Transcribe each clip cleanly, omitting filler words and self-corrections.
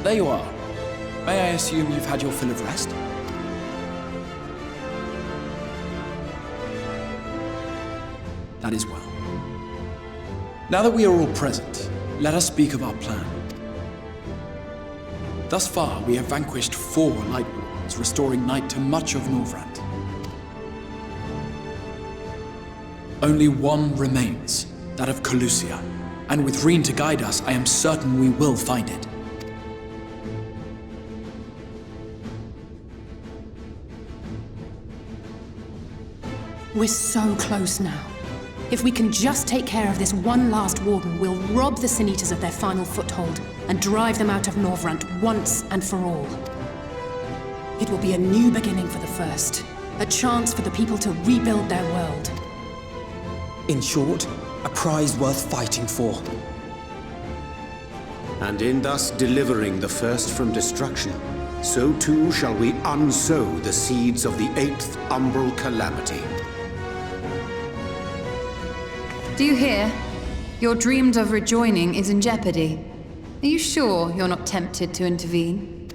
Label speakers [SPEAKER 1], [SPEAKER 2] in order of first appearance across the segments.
[SPEAKER 1] There you are. May I assume you've had your fill of rest? That is well. Now that we are all present, let us speak of our plan. Thus far, we have vanquished 4 Lightwardens, restoring night to much of Norvrand. Only one remains, that of Calusia, and with Reen to guide us, I am certain we will find it.
[SPEAKER 2] We're so close now. If we can just take care of this one last warden, we'll rob the Sin Eaters of their final foothold and drive them out of Norvrand once and for all. It will be a new beginning for the First, a chance for the people to rebuild their world.
[SPEAKER 3] In short, a prize worth fighting for.
[SPEAKER 4] And in thus delivering the First from destruction, so too shall we unsow the seeds of the 8th umbral calamity.
[SPEAKER 5] Do you hear? Your dreamed of rejoining is in jeopardy. Are you sure you're not tempted to intervene?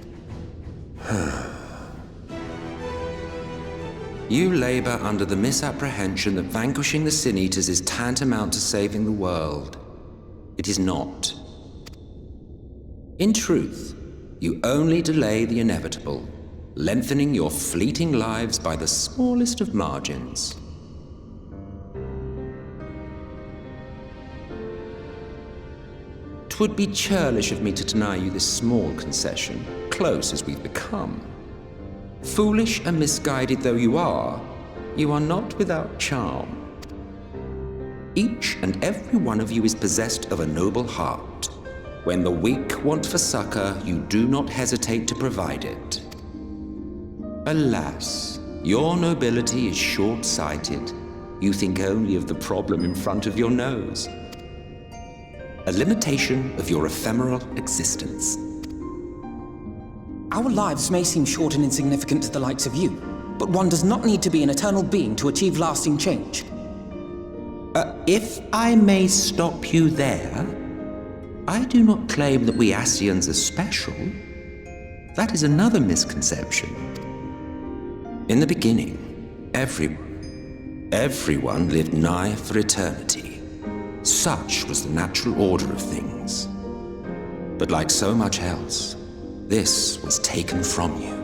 [SPEAKER 6] You labor under the misapprehension that vanquishing the Sin Eaters is tantamount to saving the world. It is not. In truth, you only delay the inevitable, lengthening your fleeting lives by the smallest of margins. It would be churlish of me to deny you this small concession, close as we've become. Foolish and misguided though you are not without charm. Each and every one of you is possessed of a noble heart. When the weak want for succor, you do not hesitate to provide it. Alas, your nobility is short-sighted. You think only of the problem in front of your nose. A limitation of your ephemeral existence.
[SPEAKER 3] Our lives may seem short and insignificant to the likes of you, but one does not need to be an eternal being to achieve lasting change.
[SPEAKER 6] If I may stop you there, I do not claim that we Ascians are special. That is another misconception. In the beginning, everyone lived nigh for eternity. Such was the natural order of things. But like so much else, this was taken from you.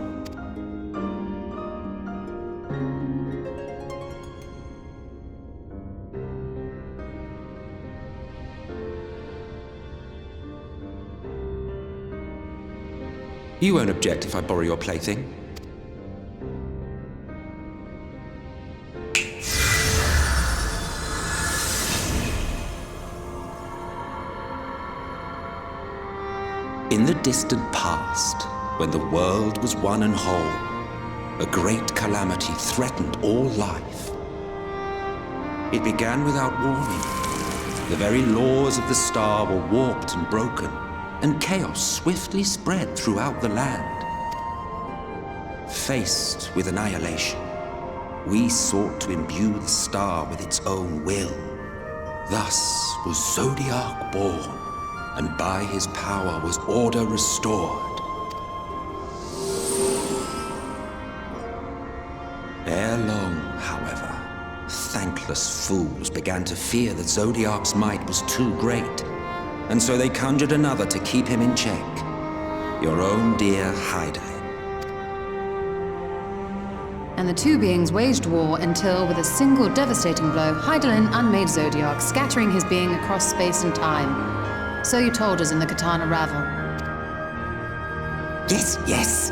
[SPEAKER 6] You won't object if I borrow your plaything? In the distant past, when the world was one and whole, a great calamity threatened all life. It began without warning. The very laws of the star were warped and broken, and chaos swiftly spread throughout the land. Faced with annihilation, we sought to imbue the star with its own will. Thus was Zodiark born, and by his power was order restored. Ere long, however, thankless fools began to fear that Zodiark's might was too great, and so they conjured another to keep him in check. Your own dear Hydaelyn.
[SPEAKER 5] And the two beings waged war until, with a single devastating blow, Hydaelyn unmade Zodiark, scattering his being across space and time. So you told us in the Katana Ravel.
[SPEAKER 6] Yes.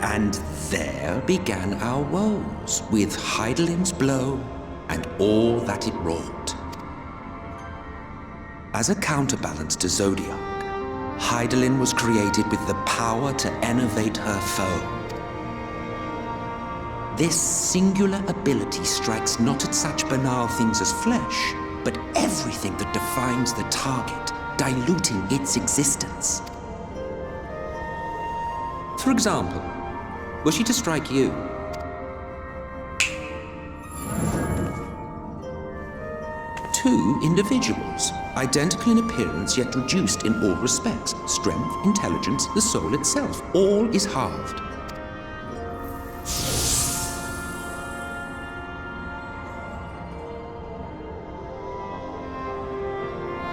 [SPEAKER 6] And there began our woes, with Hydaelyn's blow and all that it wrought. As a counterbalance to Zodiark, Hydaelyn was created with the power to enervate her foe. This singular ability strikes not at such banal things as flesh, but everything that defines the target, diluting its existence. For example, were she to strike you, 2 individuals, identical in appearance yet reduced in all respects. Strength, intelligence, the soul itself, all is halved.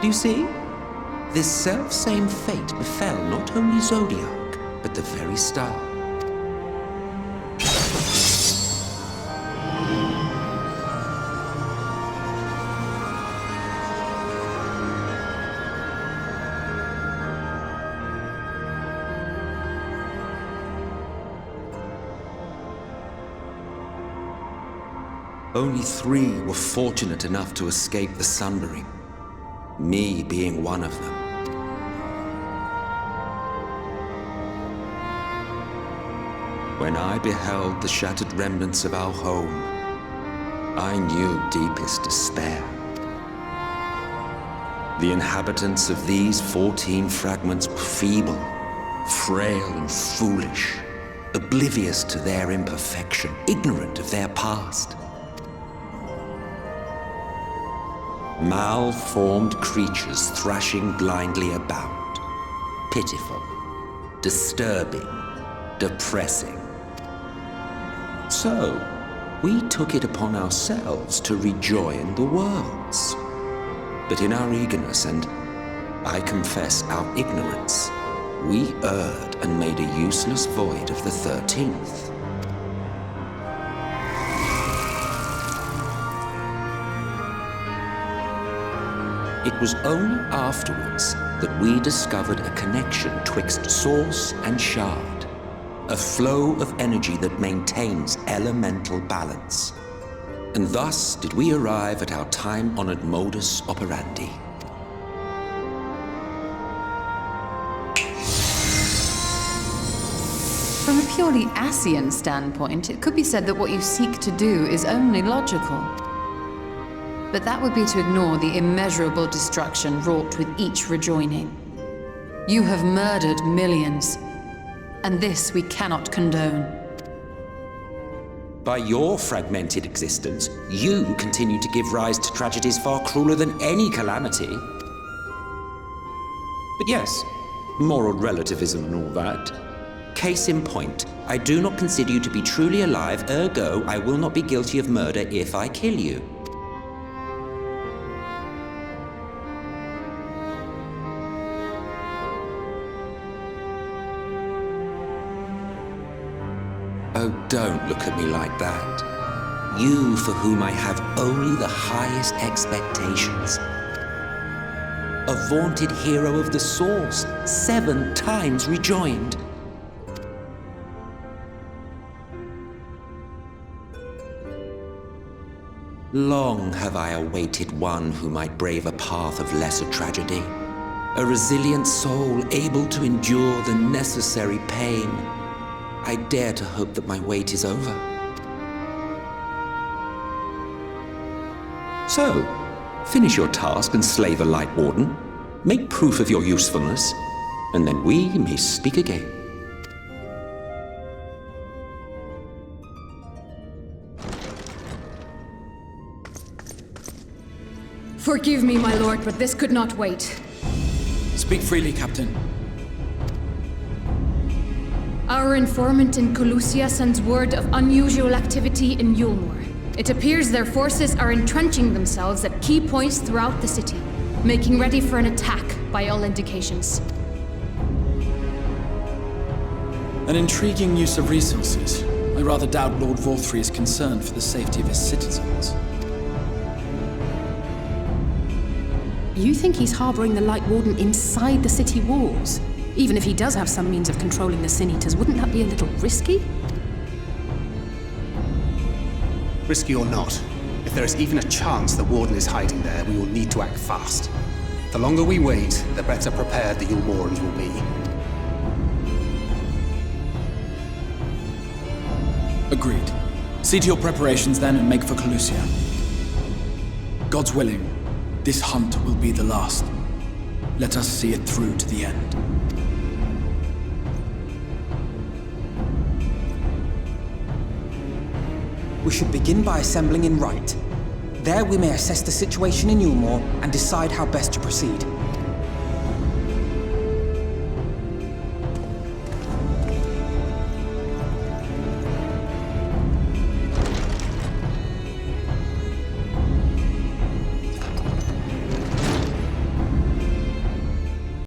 [SPEAKER 6] Do you see? This self-same fate befell not only Zodiark, but the very star. Only 3 were fortunate enough to escape the sundering, me being one of them. When I beheld the shattered remnants of our home, I knew deepest despair. The inhabitants of these 14 fragments were feeble, frail and foolish, oblivious to their imperfection, ignorant of their past. Malformed creatures thrashing blindly about. Pitiful, disturbing, depressing. So, we took it upon ourselves to rejoin the worlds. But in our eagerness and, I confess, our ignorance, we erred and made a useless void of the 13th. It was only afterwards that we discovered a connection twixt source and shard, a flow of energy that maintains elemental balance. And thus did we arrive at our time-honored modus operandi.
[SPEAKER 5] From a purely Ascian standpoint, it could be said that what you seek to do is only logical. But that would be to ignore the immeasurable destruction wrought with each rejoining. You have murdered millions, and this we cannot condone.
[SPEAKER 6] By your fragmented existence, you continue to give rise to tragedies far crueler than any calamity. But yes, moral relativism and all that. Case in point, I do not consider you to be truly alive, ergo I will not be guilty of murder if I kill you. Oh, don't look at me like that. You for whom I have only the highest expectations. A vaunted hero of the Source, 7 times rejoined. Long have I awaited one who might brave a path of lesser tragedy. A resilient soul able to endure the necessary pain. I dare to hope that my wait is over. So, finish your task and slay the Lightwarden, make proof of your usefulness, and then we may speak again.
[SPEAKER 2] Forgive me, my lord, but this could not wait.
[SPEAKER 1] Speak freely, Captain.
[SPEAKER 2] Our informant in Colusia sends word of unusual activity in Eulmore. It appears their forces are entrenching themselves at key points throughout the city, making ready for an attack by all indications.
[SPEAKER 1] An intriguing use of resources. I rather doubt Lord Vorthry is concerned for the safety of his citizens.
[SPEAKER 2] You think he's harboring the Lightwarden inside the city walls? Even if he does have some means of controlling the Sin Eaters, wouldn't that be a little risky?
[SPEAKER 7] Risky or not, if there is even a chance the Warden is hiding there, we will need to act fast. The longer we wait, the better prepared the Eulmorans will be.
[SPEAKER 1] Agreed. See to your preparations then and make for Colusia. God's willing, this hunt will be the last. Let us see it through to the end.
[SPEAKER 3] We should begin by assembling in right. There we may assess the situation in Eulmore and decide how best to proceed.